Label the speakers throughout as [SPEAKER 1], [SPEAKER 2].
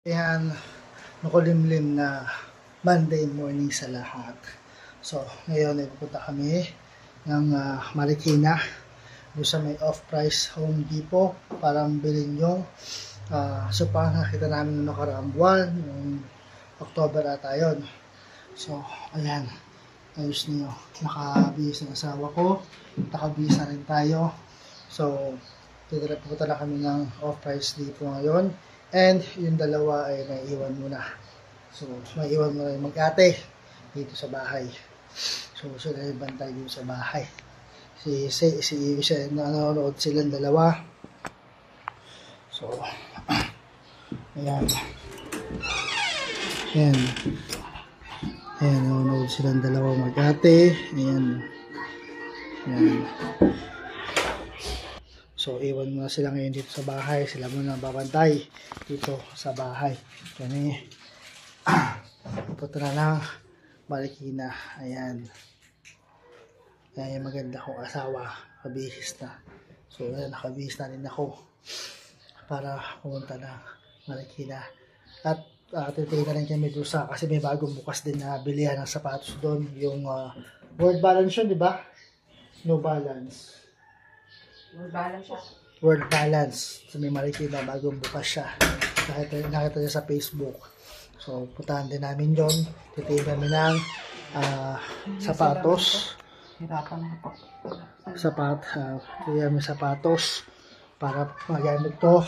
[SPEAKER 1] Ayan, makulimlim na Monday morning sa lahat. So, ngayon ay pupunta kami ng Marikina doon sa may off-price Home Depot para bilhin yung sopa na nakita namin noong nakaraang buwan, noong October ata yun. So, ayan, ayos niyo. Nakabihis ng asawa ko, nakabihis na rin tayo. So, pupunta na kami ng off-price depot ngayon. And yung dalawa ay naiiwan muna. So, maiiwan muna yung mag-ate dito sa bahay. So, sila yung bantay dito sa bahay. Si nanonood silang dalawa. So, ayan. Ayan. Ayan, nanonood silang dalawa mag-ate. Ayan. Ayan. So, iwan muna sila ngayon dito sa bahay. Sila muna babantay dito sa bahay. Kami, punta na ng Marikina. Ayan. Ayan yung maganda kong asawa. Nakabihis na. So, ayan, nakabihis na rin ako para pumunta ng Marikina. At titigil na rin kami doon kasi may bagong bukas din na bilihan ng sapatos doon. Yung World Balance yun, di ba? No Balance. World Balance sa may Marikina, bagong bukas siya. Nakita niya sa Facebook. So, puntahan din namin yun. Titigil kami ng sapatos. Titigil kami sapatos para magamit ko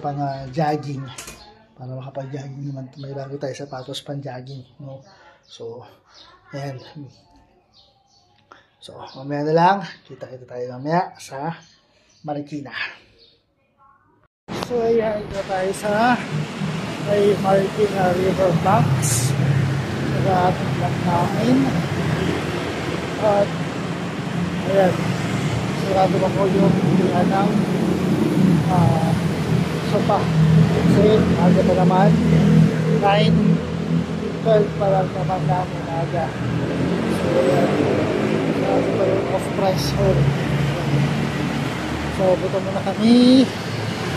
[SPEAKER 1] pang jogging. Para makapag-jogging naman. May bago tayo sapatos pang jogging. No? So, ayan. So, mamaya na lang. Kita-kita tayo mamaya sa Marikina. So, ayan. Ito tayo sa may Marikina River Banks. Nag-aatong lang namin. At, ayan. Sigurado ako yung pilihan ng sopa. Kasi, aga pa naman. 9:12 pa lang naman namin aga. So, ayan. Ito yung off-price home. So, buto muna kami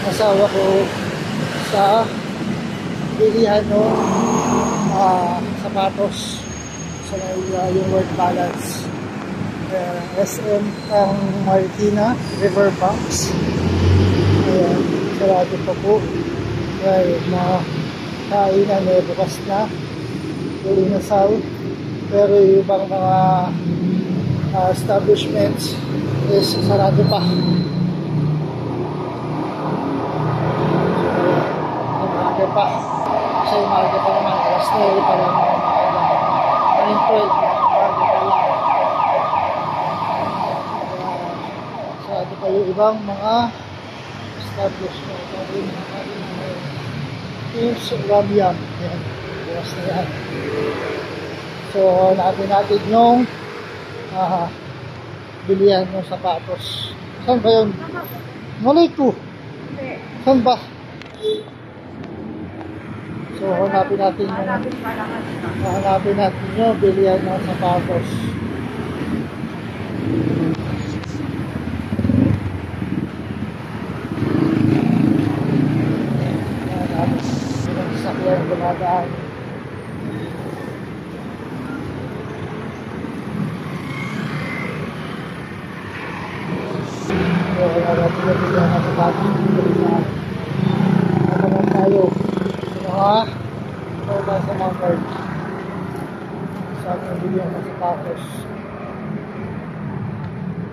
[SPEAKER 1] asawa ko sa bilihan ng sapatos sa yung World Balance. SM ang Marikina River Banks. Ayan, sarado pa po. Ay, mga kainan ay bukas na. Yung inasal. Pero yung ibang mga establishments is sarado pa. Maaga pa. Kasi maaga pa naman. Alas 9 pa lang. 9:12. Maaga pa lang. Sarado pa yung ibang mga establishments. Teams Ramyam. Yan. Bukas na yan. So, natin yung bilihan ng sapatos. Saan ba yun? Malay ko. Saan ba? So, hanapin natin yung bilihan ng sapatos. Hanapin yung sasakyan ng dumadaan. So, hanapin yung bilihan ng sapatos. Naman tayo. Sa mga card. Saan yung bilihan ng sapatos.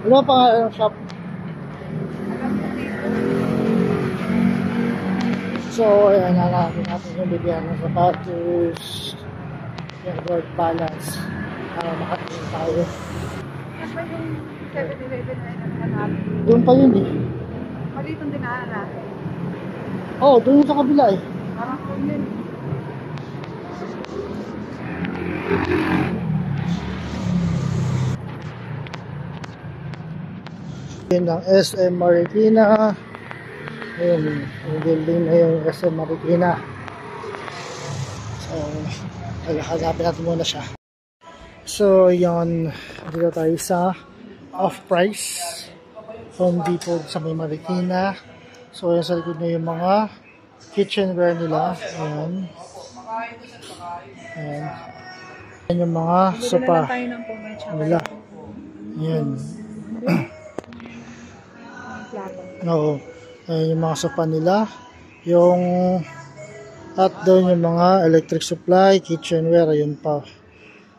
[SPEAKER 1] Ano ang pangalan ng shop? So, ayan, hanapin natin yung bilihan ng sapatos. Yung World Balance. Para makatingin tayo.
[SPEAKER 2] Yan ba yung 7-Eleven na hanapin?
[SPEAKER 1] Doon pa yun eh.
[SPEAKER 2] Mali itong dinaanan natin.
[SPEAKER 1] Oo, doon sa kabila eh.
[SPEAKER 2] Parang kung yun.
[SPEAKER 1] Yun ang SM Marikina. Ayun, yung building na yung SM Marikina. So, hanapin natin muna siya. So, yun. Dito tayo sa off-price Home Depot sa may Marikina. So, ayan sa likod nyo yung mga kitchenware nila. Ayan. Ayan. Ayan yung mga sopa
[SPEAKER 2] tayo ng pomay tsaka
[SPEAKER 1] nila. Ayan.
[SPEAKER 2] plato.
[SPEAKER 1] Oo. Ayan yung mga sopa nila. Yung at doon yung mga electric supply, kitchenware, ayun pa.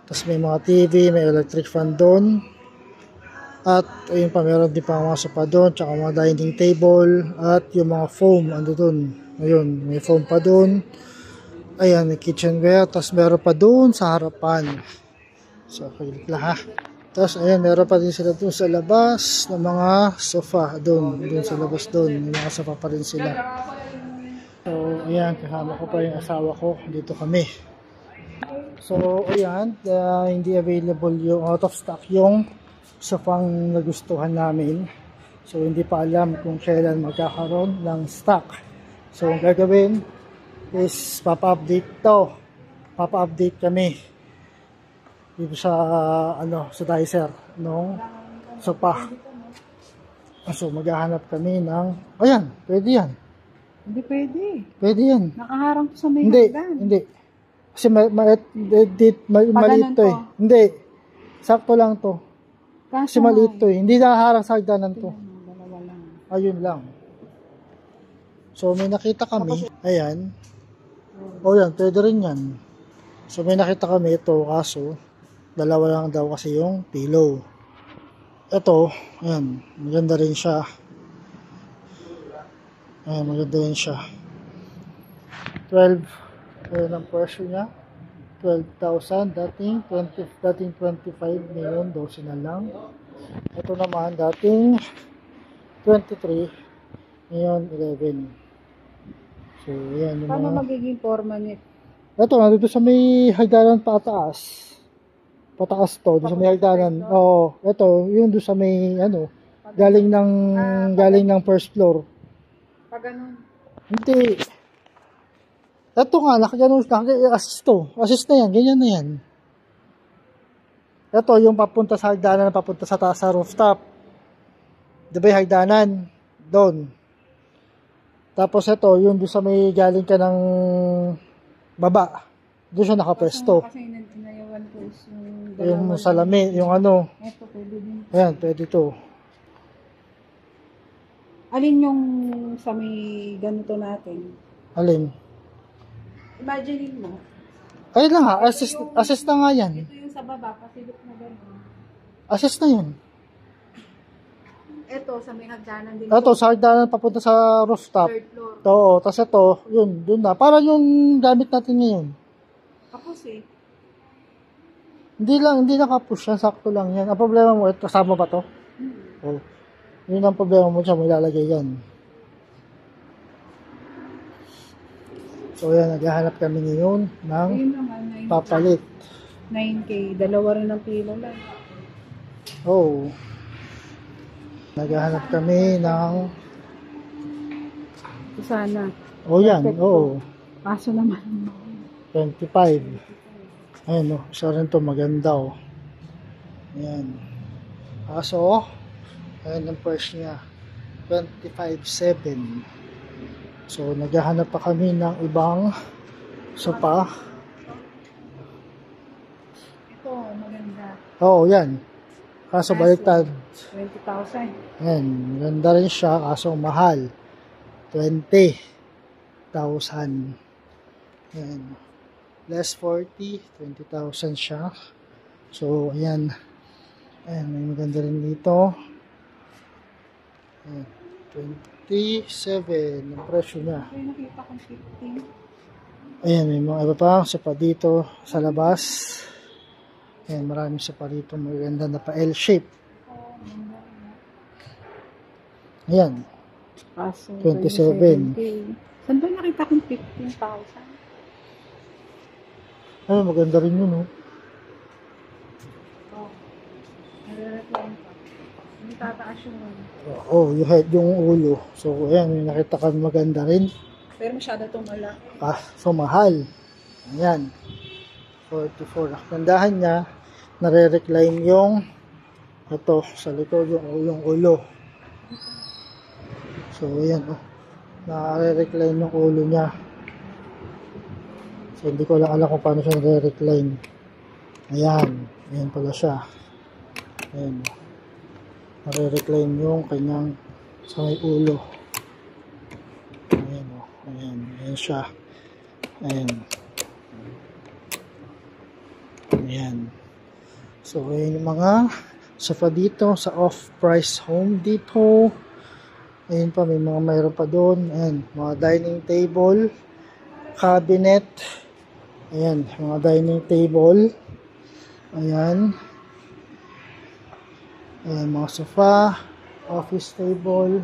[SPEAKER 1] Tapos may mga TV, may electric fan doon. At ayun pa, meron din pa mga sopa doon, tsaka mga dining table, at yung mga foam, ando doon. Ayun, may foam pa doon. Ayan, may kitchenware, tapos meron pa doon sa harapan. So, okay lang ha. Tapos ayan, meron pa din sila doon sa labas ng mga sofa doon sa labas doon. May mga sofa pa rin sila. So, ayan, kasama ko pa yung asawa ko. Dito kami. So, ayan, hindi available yung out of stock yung sofang nagustuhan namin. So, hindi pa alam kung kailan magkakaroon ng stock. So, ang gagawin is papa-update to. Papa-update kami dito sa, sa dicer nung sofa. So, maghahanap kami ng, ayan, pwede yan.
[SPEAKER 2] Hindi pwede.
[SPEAKER 1] Pwede yan.
[SPEAKER 2] Nakaharang to sa may
[SPEAKER 1] Hindi,
[SPEAKER 2] hagdan.
[SPEAKER 1] hindi. Kasi maliit to eh. Hindi. Sakto lang to. Kasi maliit to eh. Hindi nakaharang sa hagdanan to.
[SPEAKER 2] Dalawa lang.
[SPEAKER 1] Ayun lang. So may nakita kami. Ayan. O yan, pwede rin yan. So may nakita kami ito. Kaso, dalawa lang daw kasi yung pillow. Ito, ayan. Maganda rin siya. Ayan, maganda rin siya. 12. Ayan ang presyo niya. 12,000. Dating 25 million. 12 na lang. Ito naman, dating 23. Ngayon, 11. So, ayan. Yung
[SPEAKER 2] Paano
[SPEAKER 1] mga...
[SPEAKER 2] magiging forma nito?
[SPEAKER 1] Ito, nandito sa may hagdanan pataas. Pataas to. Doon sa may hagdanan. Oo. Ito, yun doon sa may, galing ng first floor.
[SPEAKER 2] Pag ganun.
[SPEAKER 1] Hindi. Ito nga, assist to. Assist na yan, ganyan na yan. Ito, yung papunta sa hagdanan, papunta sa taas sa rooftop. Diba yung hagdanan? Doon. Tapos ito, yung doon sa may galing ka ng baba. Doon siya nakapwesto.
[SPEAKER 2] Kasi inayawan ko is yung dalawa.
[SPEAKER 1] Yung salami, yung
[SPEAKER 2] Ito, pwede din.
[SPEAKER 1] Ayan, pwede to.
[SPEAKER 2] Alin yung sa may ganito natin?
[SPEAKER 1] Alin?
[SPEAKER 2] Imagine mo.
[SPEAKER 1] Ayun lang ha, assist na nga yan.
[SPEAKER 2] Ito yung sa baba, pasilip na gano'n.
[SPEAKER 1] Assist na yan.
[SPEAKER 2] Ito, sa may hagdanan din.
[SPEAKER 1] Ito, sa hagdanan papunta sa rooftop.
[SPEAKER 2] Third floor.
[SPEAKER 1] Oo, tapos ito, yun, dun na. Parang yung gamit natin ngayon.
[SPEAKER 2] Tapos eh.
[SPEAKER 1] Hindi nakapush yan, sakto lang yan. Ang problema mo, ito, kasama ba to? Oh. Yun ang problema mo siya, may lalagay yan. So yan, naghahanap kami ngayon ng
[SPEAKER 2] Ayun naman,
[SPEAKER 1] papalit.
[SPEAKER 2] 9K. Dalawa rin ang pila lang.
[SPEAKER 1] Oh. Naghahanap kami ng...
[SPEAKER 2] Ito sana.
[SPEAKER 1] Oh yan, oo.
[SPEAKER 2] Kaso naman.
[SPEAKER 1] 25. Ayan o, isa rin to, maganda o. Ayan. Kaso, ayan ang price niya. 25,700. So, naghahanap pa kami ng ibang sopa.
[SPEAKER 2] Ito, maganda.
[SPEAKER 1] Oo, yan. Kaso baliktad.
[SPEAKER 2] 20,000.
[SPEAKER 1] Ayan, maganda rin siya, kaso mahal. 20,000. Ayan. Less 40, 20,000 siya. So, ayan. Ayan, may maganda rin dito. Ayan, 27 ang presyo niya.
[SPEAKER 2] Ito yung nakita kong 15.
[SPEAKER 1] Ayan, may mga iba pa sopa dito sa labas. Ayan, maraming sopa dito. Maganda na pa L-shape. Ayan,
[SPEAKER 2] Kaso,
[SPEAKER 1] 27.
[SPEAKER 2] Saan ba nakita kong 15,000?
[SPEAKER 1] Ayan, maganda rin yun, oh.
[SPEAKER 2] Oh. Nare-recline pa. Hindi tataas yung
[SPEAKER 1] Oh, yung head, yung ulo. So, ayan, may nakita kami maganda rin.
[SPEAKER 2] pero masyado itong malaki.
[SPEAKER 1] So, mahal. Ayan. 44. Kandahan niya, nare-recline yung ito, sa likod yung ulo. So, ayan, oh. Nare-recline yung ulo niya. So, hindi ko lang alam kung paano siya nare-recline. Ayan. Ayan pala siya. Ayan. Nare-recline yung kanyang sa may ulo. Ayan o. Ayan. Ayan siya. Ayan. Ayan. So, ayan yung mga sofa dito sa Off-Price Home Depot. Ayan pa, may mga mayroon pa doon. Ayan, mga dining table, cabinet. Ayan, mga dining table. Ayan. Ayan, mga sofa, office table.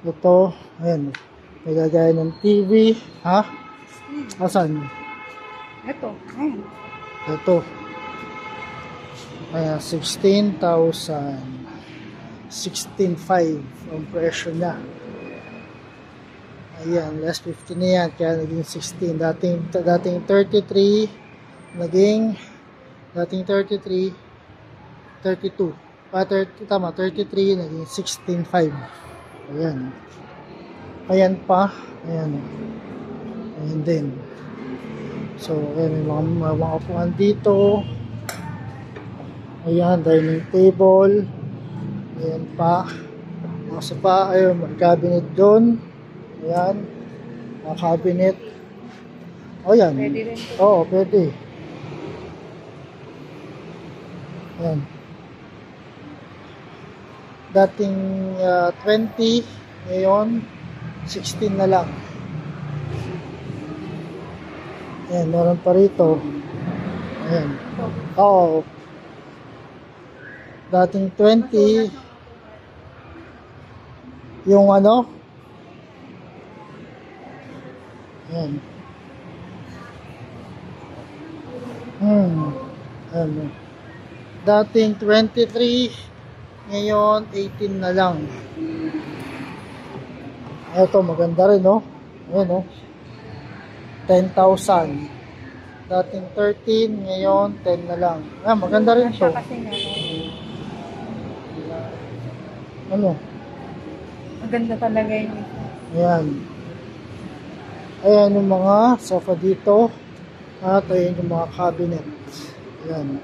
[SPEAKER 1] Ito, ayan, may lagay ng TV. Ha? Asan?
[SPEAKER 2] Ito. Ayan.
[SPEAKER 1] Ito. Ayan, 16,000. 16,500 ang presyo niya. Ayan, less 50 na yan, kaya naging 16. Dating 33, naging, dating 33, 32. 33, naging 16,500. Ayan. Ayan pa. Ayan. Ayan din. So, ayan, may mga upuan dito. Ayan, dining table. Ayan pa. Mga sofa. Ayun, may cabinet doon. Ayan. Mga cabinet. O yan.
[SPEAKER 2] Pwede rin ito.
[SPEAKER 1] Oo, pwede. Ayan. Dating 20. Ngayon, 16 na lang. Ayan, meron pa rito. Ayan.
[SPEAKER 2] Ito.
[SPEAKER 1] Oo. Dating 20. Yung ano? Ayan. Ayan. Dating 23. Ngayon, 18 na lang. Ito, maganda rin, no? Ayan, no? 10,000. Dating 13. Ngayon, 10 na lang. Ah, maganda rin to.
[SPEAKER 2] Siya kasi nga.
[SPEAKER 1] Ano?
[SPEAKER 2] Maganda talaga yung isa.
[SPEAKER 1] Ayan. Ayan yung mga sofa dito. At ayan yung mga cabinet. Ayan.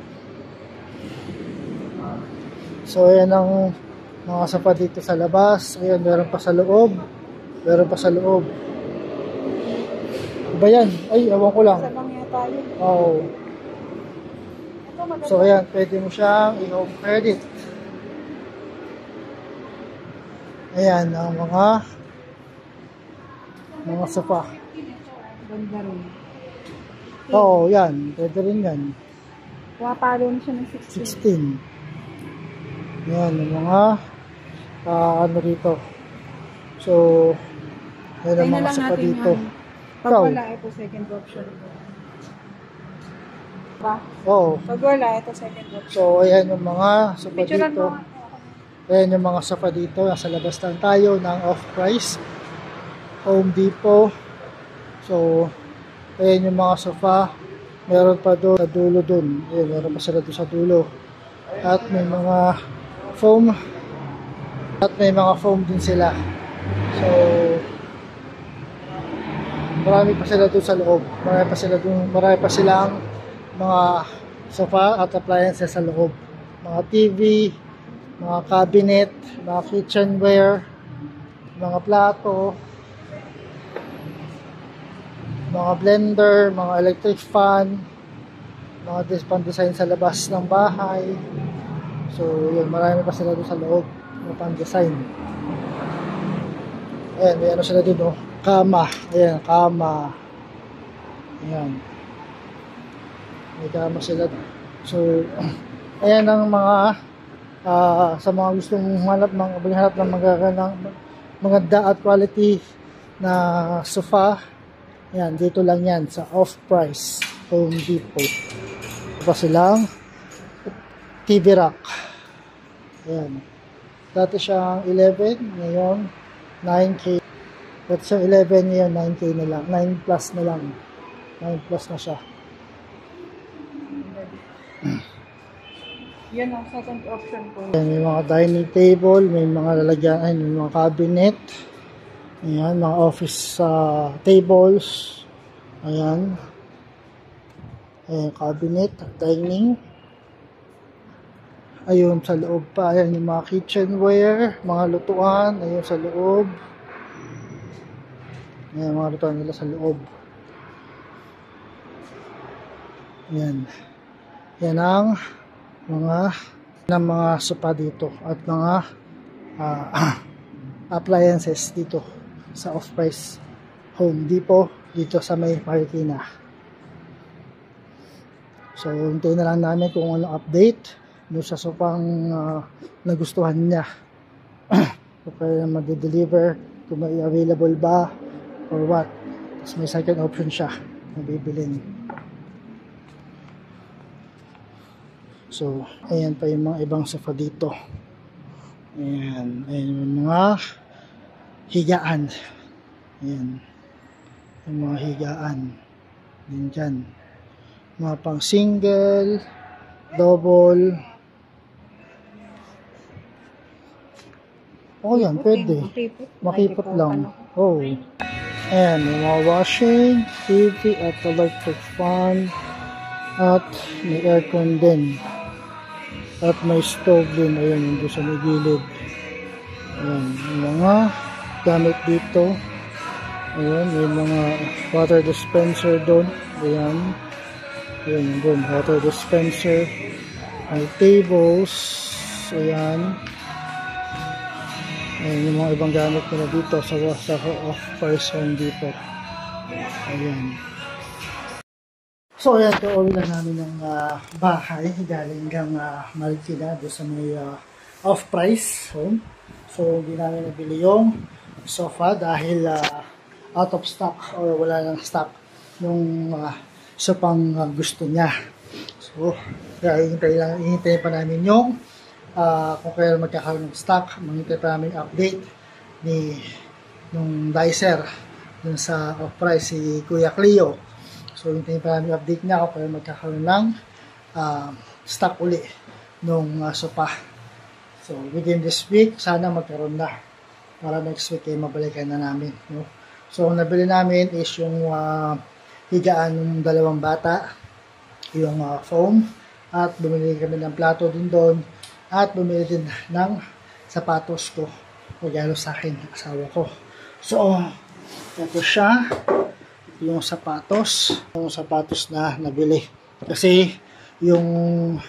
[SPEAKER 1] So, ayan ang mga sofa dito sa labas. Ayan, meron pa sa loob. Meron pa sa loob. Iba yan? Ay, ewan ko lang.
[SPEAKER 2] Isa lang yata yun.
[SPEAKER 1] Oo.
[SPEAKER 2] Ito maganda.
[SPEAKER 1] So, ayan, pwede mo siyang i-home credit. Ayan, ang mga sofa.
[SPEAKER 2] Ganda rin.
[SPEAKER 1] Oo, yan. Pwede rin yan.
[SPEAKER 2] Pumapalo na siya ng 16.
[SPEAKER 1] 16. Yan, yung mga ano dito. So, yan ang
[SPEAKER 2] Try na
[SPEAKER 1] mga
[SPEAKER 2] lang
[SPEAKER 1] sofa
[SPEAKER 2] natin
[SPEAKER 1] dito.
[SPEAKER 2] yan. Pag
[SPEAKER 1] Ikaw?
[SPEAKER 2] wala, ito second option. Ba?
[SPEAKER 1] Oo.
[SPEAKER 2] Pag wala, ito second option.
[SPEAKER 1] So, ayan yung mga sofa
[SPEAKER 2] Picturean
[SPEAKER 1] dito.
[SPEAKER 2] mo.
[SPEAKER 1] Ayan yung mga sofa dito. Nasa labas lang tayo ng Off-Price Home Depot. So, ayan yung mga sofa. Meron pa doon sa dulo doon. Ayan, meron pa sila doon sa dulo. At may mga foam. At may mga foam din sila. So, marami pa sila doon sa loob. Marami pa silang mga sofa at appliances sa loob. Mga TV, mga cabinet, mga kitchenware, mga plato, mga blender, mga electric fan, mga pan-design sa labas ng bahay. So, yun, marami pa sila doon sa loob, mga pan-design. Ayan, may ano sila doon, no? Kama. Ayan, kama. Ayan. May kama sila. So, ayan ang mga sa mga gustong maghanap ng maganda at quality na sofa. Ayan, dito lang yan sa Off-Price Home Depot. Pa silang TV rack. Ayan. Dati siyang 11, ngayon 9K. Dati siyang 11, ngayon 9K na lang. 9 plus na lang. 9 plus na siya.
[SPEAKER 2] Yan ang second option ko.
[SPEAKER 1] Ayan, may mga dining table, may mga lalagyan, may mga cabinet. Ayan, mga office tables. Ayan. Ayan, cabinet, dining. Ayun, sa loob pa. Ayan, yung mga kitchenware, mga lutuan. Ayun, sa loob. Ayan, mga lutuan nila sa loob. Ayan. Yan ang mga sopa dito at mga appliances dito sa Off-Price Home Depot dito sa may Marikina. So, hintayin na lang namin kung ano update doon sa sopang nagustuhan niya. Kung kaya mag-deliver, kung may available ba or what. Tapos may second option siya na bibilin. So, ayan pa yung mga ibang sofa dito. Ayan yung mga higaan. Ayan. Yung mga higaan. Din dyan. Mga pang single, double. Oh, yan. Pwede. Makipot lang. Oh. Ayan. Yung mga washing, TV at electric fan. At may aircon din. At may stove din. Ayan, yung doon sa may gilid. Ayan, yung mga gamit dito. Ayan, may mga water dispenser doon. Ayan. Ayan, yung doon, water dispenser. May tables. Ayan. Ayan, yung mga ibang gamit nila dito sa Off-Price Home dito. Ayan. So, ayan, tuloy lang namin ng bahay galing hanggang Marikina doon sa may Off-Price Home. So, hindi namin nabili yung sofa dahil out of stock or wala nang stock nung sopang gusto niya. So, kaya hihintay pa namin yung kung kaya magkakaroon ng stock, manghintay pa namin update nung dicer dun sa Off-Price si Kuya Cleo. So, hintayin pa namin update niya ako para magkakaroon ng stock uli nung sopa. So, within this week, sana magkaroon na. Para next week ay mabalikan na namin. No? So, ang nabili namin is yung higaan ng dalawang bata, yung foam, at bumili kami ng plato din doon, at bumili din ng sapatos ko. Regalo sa akin, asawa ko. So, ito siya. Yung sapatos na nabili kasi yung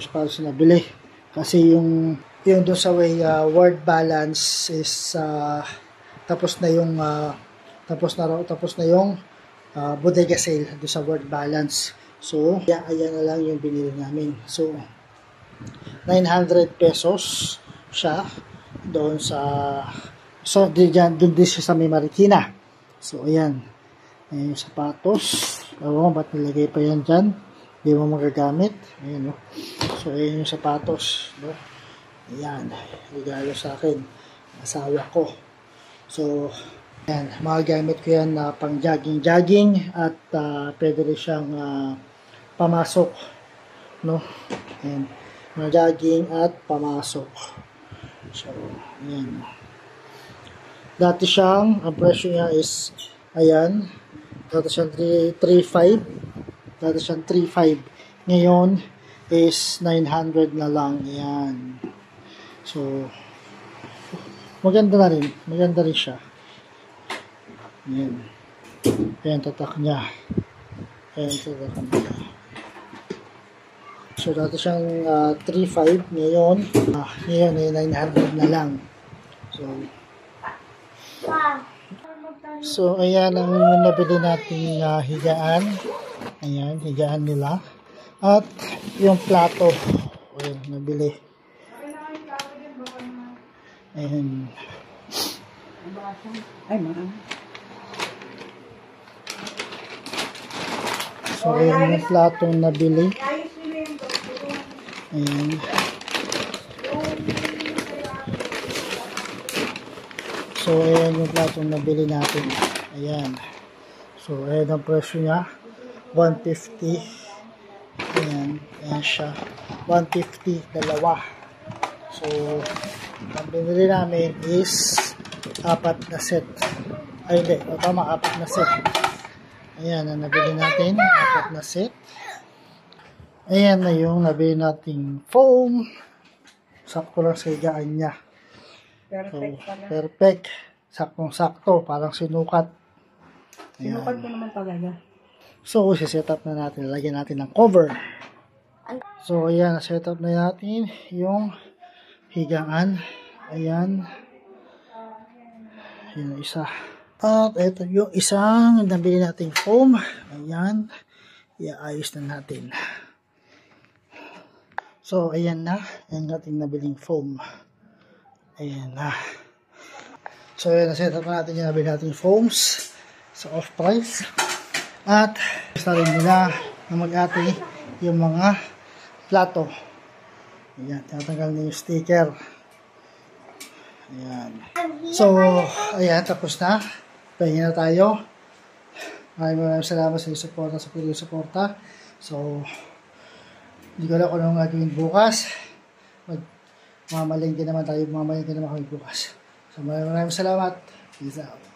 [SPEAKER 1] sapatos na nabili kasi yung doon sa way word balance is tapos na yung bodega sale doon sa word balance. So ayan na lang yung binili namin. So 900 pesos siya doon doon din siya sa may Marikina. So, ayan. Ayan yung sapatos. Ewan ko, ba't nilagay pa yan dyan? Hindi mo magagamit. Ayan, no? So, ayan yung sapatos. No? Ayan. Regalo sa akin. Asawa ko. So, ayan. Magagamit ko yan pang jogging at pwede rin siyang pamasok. No? Ayan. Jogging at pamasok. So, ayan. Dati siyang, ang presyo niya is, ayan, dati siyang 3.5. Dati siyang 3.5. Ngayon is 900 na lang. Ayan. So, maganda na rin. Maganda rin siya. Ayan. Ayan, tatak niya. Ayan, tatak niya. So, dati siyang 3.5. Ngayon ay 900 na lang. So, ayan ang nabili nating higaan. Ayan, higaan nila. At yung plato. Ayan, nabili. Ayan.
[SPEAKER 2] Ay, marami.
[SPEAKER 1] So, ayan yung platong nabili. Ayan. So, ayan yung platong nabili natin. Ayan. So, ayan ang presyo niya. 150. Ayan. Ayan siya. 150, dalawa. So, ang binili namin is apat na set. Ay, hindi. O, tama, apat na set. Ayan, ang nabili natin. Apat na set. Ayan na yung nabili nating foam. Sakto lang sa higaan niya. So, perfect. Saktong-sakto. Parang sinukat. Ayan.
[SPEAKER 2] Sinukat ko naman talaga.
[SPEAKER 1] So, set up na natin. Lagyan natin ng cover. So, ayan. Set up na natin yung higaan. Ayan. Yun isa. At ito yung isang nabili nating foam. Ayan. Iayos na natin. So, ayan na. Ayan nating nabiling foam. Ayan na. So, ayan. Set up na natin yung nabili nating foams sa off-price. At gusto rin nila na mag-ate yung mga plato. Ayan. Tinatanggal na yung sticker. Ayan. So, ayan. Tapos na. Pahinga na tayo. Maraming salamat sa suporta, sa pagiging suporta. So, hindi ko alam kung anong gagawin bukas. Mamalingkin naman tayo. Mamalingkin naman kami bukas. So, maraming salamat. Peace out.